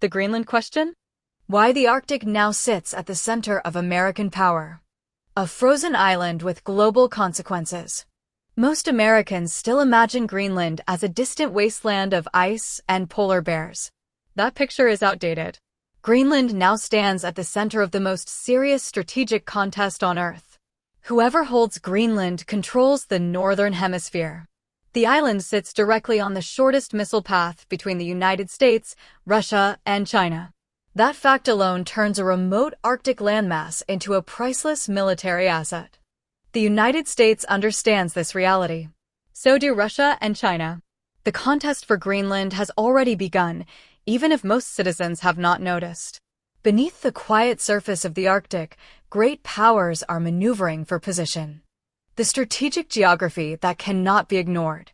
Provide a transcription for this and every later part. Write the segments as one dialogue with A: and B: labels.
A: The Greenland question? Why the Arctic now sits at the center of American power. A frozen island with global consequences. Most Americans still imagine Greenland as a distant wasteland of ice and polar bears. That picture is outdated. Greenland now stands at the center of the most serious strategic contest on Earth. Whoever holds Greenland controls the northern hemisphere. The island sits directly on the shortest missile path between the United States, Russia, and China. That fact alone turns a remote Arctic landmass into a priceless military asset. The United States understands this reality. So do Russia and China. The contest for Greenland has already begun, even if most citizens have not noticed. Beneath the quiet surface of the Arctic, great powers are maneuvering for position. The strategic geography that cannot be ignored.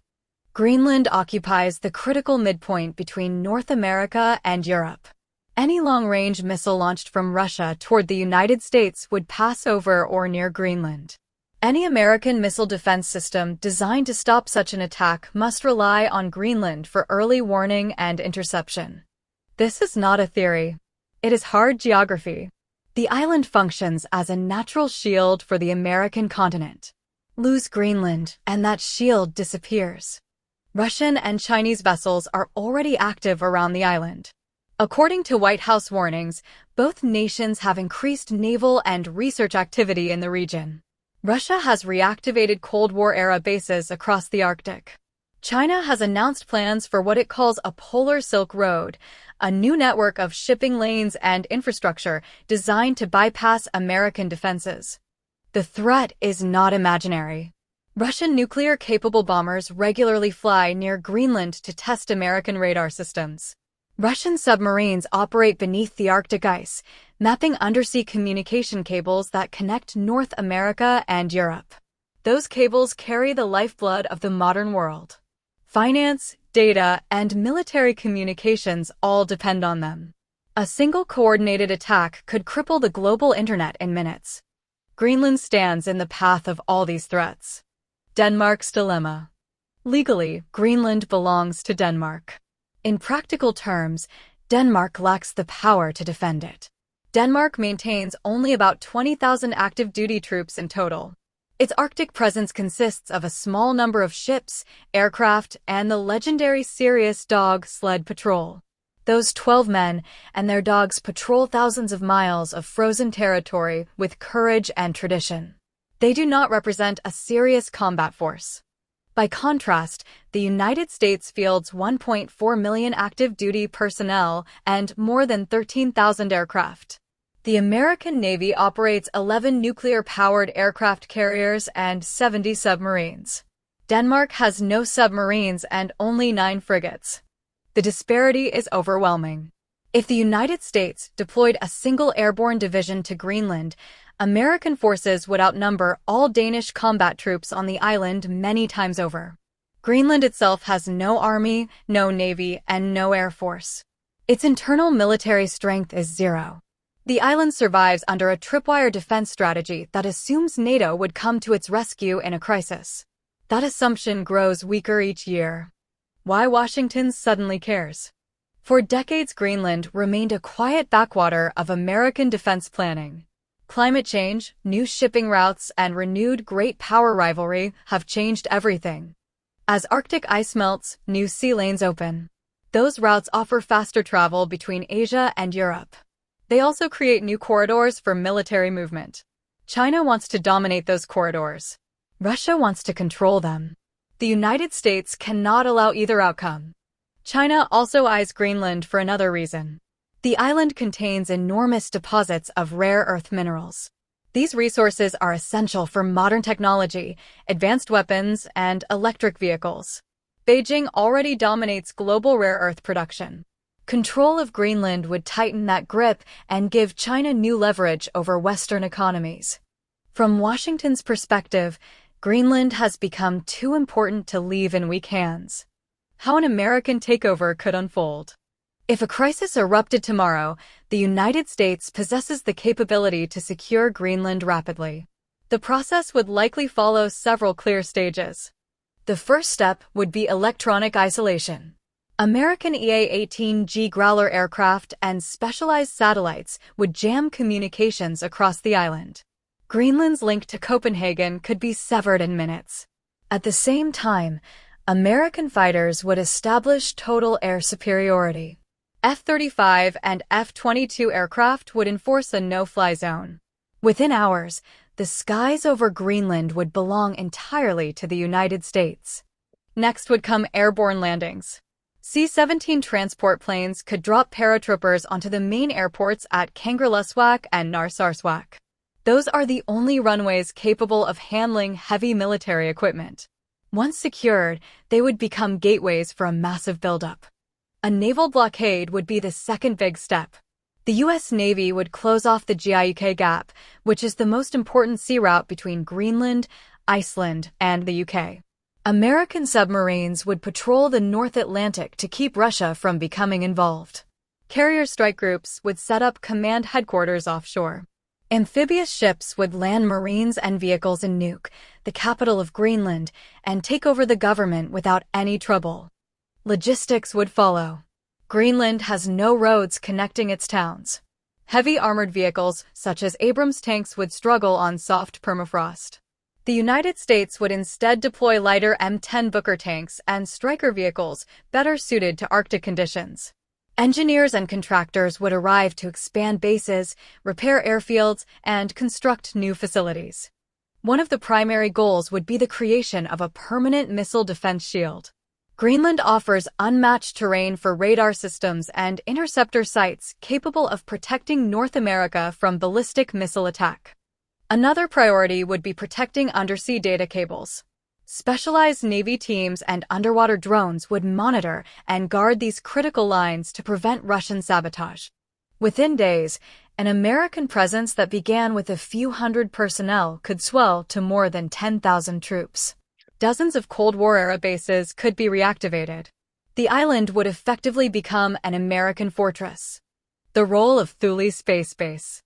A: Greenland occupies the critical midpoint between North America and Europe. Any long-range missile launched from Russia toward the United States would pass over or near Greenland. Any American missile defense system designed to stop such an attack must rely on Greenland for early warning and interception. This is not a theory. It is hard geography. The island functions as a natural shield for the American continent. Lose Greenland, and that shield disappears. Russian and Chinese vessels are already active around the island. According to White House warnings, both nations have increased naval and research activity in the region. Russia has reactivated Cold War-era bases across the Arctic. China has announced plans for what it calls a Polar Silk Road, a new network of shipping lanes and infrastructure designed to bypass American defenses. The threat is not imaginary. Russian nuclear-capable bombers regularly fly near Greenland to test American radar systems. Russian submarines operate beneath the Arctic ice, mapping undersea communication cables that connect North America and Europe. Those cables carry the lifeblood of the modern world. Finance, data, and military communications all depend on them. A single coordinated attack could cripple the global internet in minutes. Greenland stands in the path of all these threats. Denmark's dilemma. Legally, Greenland belongs to Denmark. In practical terms, Denmark lacks the power to defend it. Denmark maintains only about 20,000 active duty troops in total. Its Arctic presence consists of a small number of ships, aircraft, and the legendary Sirius Dog Sled Patrol. Those 12 men and their dogs patrol thousands of miles of frozen territory with courage and tradition. They do not represent a serious combat force. By contrast, the United States fields 1.4 million active duty personnel and more than 13,000 aircraft. The American Navy operates 11 nuclear-powered aircraft carriers and 70 submarines. Denmark has no submarines and only 9 frigates. The disparity is overwhelming. If the United States deployed a single airborne division to Greenland, American forces would outnumber all Danish combat troops on the island many times over. Greenland itself has no army, no navy, and no air force. Its internal military strength is zero. The island survives under a tripwire defense strategy that assumes NATO would come to its rescue in a crisis. That assumption grows weaker each year. Why Washington suddenly cares? For decades, Greenland remained a quiet backwater of American defense planning. Climate change, new shipping routes, and renewed great power rivalry have changed everything. As Arctic ice melts, new sea lanes open. Those routes offer faster travel between Asia and Europe. They also create new corridors for military movement. China wants to dominate those corridors. Russia wants to control them. The United States cannot allow either outcome. China also eyes Greenland for another reason. The island contains enormous deposits of rare earth minerals. These resources are essential for modern technology, advanced weapons, and electric vehicles. Beijing already dominates global rare earth production. Control of Greenland would tighten that grip and give China new leverage over Western economies. From Washington's perspective, Greenland has become too important to leave in weak hands. How an American takeover could unfold. If a crisis erupted tomorrow, the United States possesses the capability to secure Greenland rapidly. The process would likely follow several clear stages. The first step would be electronic isolation. American EA-18G Growler aircraft and specialized satellites would jam communications across the island. Greenland's link to Copenhagen could be severed in minutes. At the same time, American fighters would establish total air superiority. F-35 and F-22 aircraft would enforce a no-fly zone. Within hours, the skies over Greenland would belong entirely to the United States. Next would come airborne landings. C-17 transport planes could drop paratroopers onto the main airports at Kangerlussuaq and Narsarsuaq. Those are the only runways capable of handling heavy military equipment. Once secured, they would become gateways for a massive buildup. A naval blockade would be the second big step. The U.S. Navy would close off the Guyuk Gap, which is the most important sea route between Greenland, Iceland, and the UK. American submarines would patrol the North Atlantic to keep Russia from becoming involved. Carrier strike groups would set up command headquarters offshore. Amphibious ships would land Marines and vehicles in Nuuk, the capital of Greenland, and take over the government without any trouble. Logistics would follow. Greenland has no roads connecting its towns. Heavy armored vehicles, such as Abrams tanks, would struggle on soft permafrost. The United States would instead deploy lighter M10 Booker tanks and Stryker vehicles better suited to Arctic conditions. Engineers and contractors would arrive to expand bases, repair airfields, and construct new facilities. One of the primary goals would be the creation of a permanent missile defense shield. Greenland offers unmatched terrain for radar systems and interceptor sites capable of protecting North America from ballistic missile attack. Another priority would be protecting undersea data cables. Specialized Navy teams and underwater drones would monitor and guard these critical lines to prevent Russian sabotage. Within days, an American presence that began with a few hundred personnel could swell to more than 10,000 troops. Dozens of Cold War-era bases could be reactivated. The island would effectively become an American fortress. The role of Thule Space Base.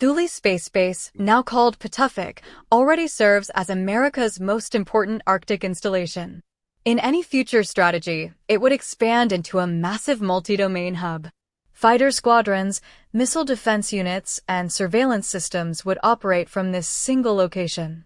A: Thule Space Base, now called Patuxent, already serves as America's most important Arctic installation. In any future strategy, it would expand into a massive multi-domain hub. Fighter squadrons, missile defense units, and surveillance systems would operate from this single location.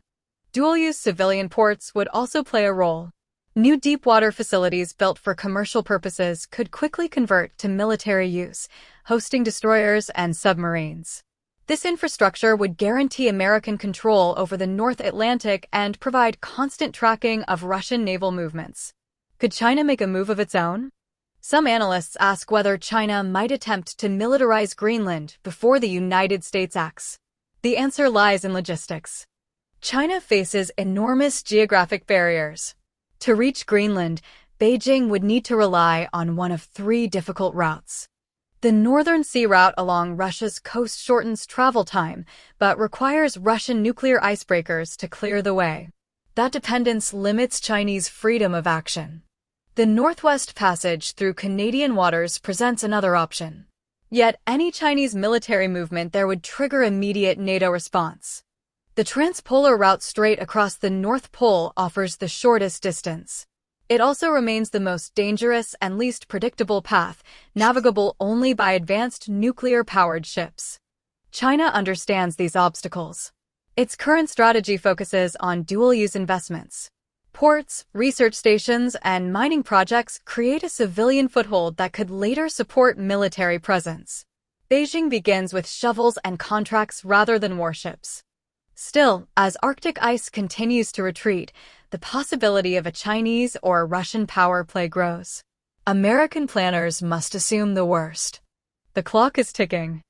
A: Dual-use civilian ports would also play a role. New deep-water facilities built for commercial purposes could quickly convert to military use, hosting destroyers and submarines. This infrastructure would guarantee American control over the North Atlantic and provide constant tracking of Russian naval movements. Could China make a move of its own? Some analysts ask whether China might attempt to militarize Greenland before the United States acts. The answer lies in logistics. China faces enormous geographic barriers. To reach Greenland, Beijing would need to rely on one of three difficult routes. The Northern Sea Route along Russia's coast shortens travel time, but requires Russian nuclear icebreakers to clear the way. That dependence limits Chinese freedom of action. The Northwest Passage through Canadian waters presents another option. Yet any Chinese military movement there would trigger immediate NATO response. The transpolar route straight across the North Pole offers the shortest distance. It also remains the most dangerous and least predictable path, navigable only by advanced nuclear-powered ships. China understands these obstacles. Its current strategy focuses on dual-use investments. Ports, research stations, and mining projects create a civilian foothold that could later support military presence. Beijing begins with shovels and contracts rather than warships. Still, as Arctic ice continues to retreat, the possibility of a Chinese or Russian power play grows. American planners must assume the worst. The clock is ticking.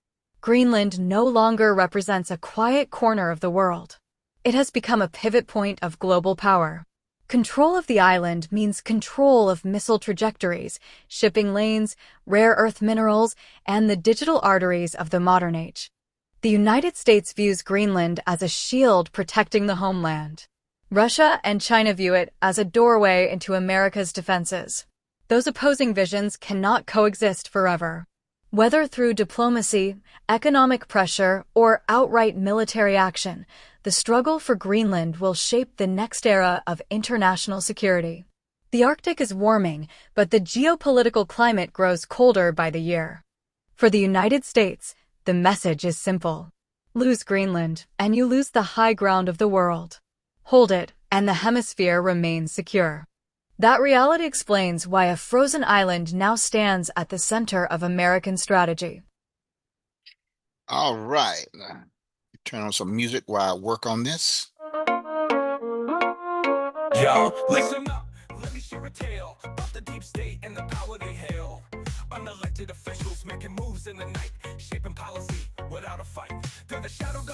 A: Greenland no longer represents a quiet corner of the world. It has become a pivot point of global power. Control of the island means control of missile trajectories, shipping lanes, rare earth minerals, and the digital arteries of the modern age. The United States views Greenland as a shield protecting the homeland. Russia and China view it as a doorway into America's defenses. Those opposing visions cannot coexist forever. Whether through diplomacy, economic pressure, or outright military action, the struggle for Greenland will shape the next era of international security. The Arctic is warming, but the geopolitical climate grows colder by the year. For the United States, the message is simple. Lose Greenland, and you lose the high ground of the world. Hold it, and the hemisphere remains secure. That reality explains why a frozen island now stands at the center of American strategy.
B: All right. Turn on some music while I work on this.
C: Yo, listen up, let me share a tale about the deep state and the power they hail. Unelected officials making moves in the night, shaping policy without a fight. They're the shadow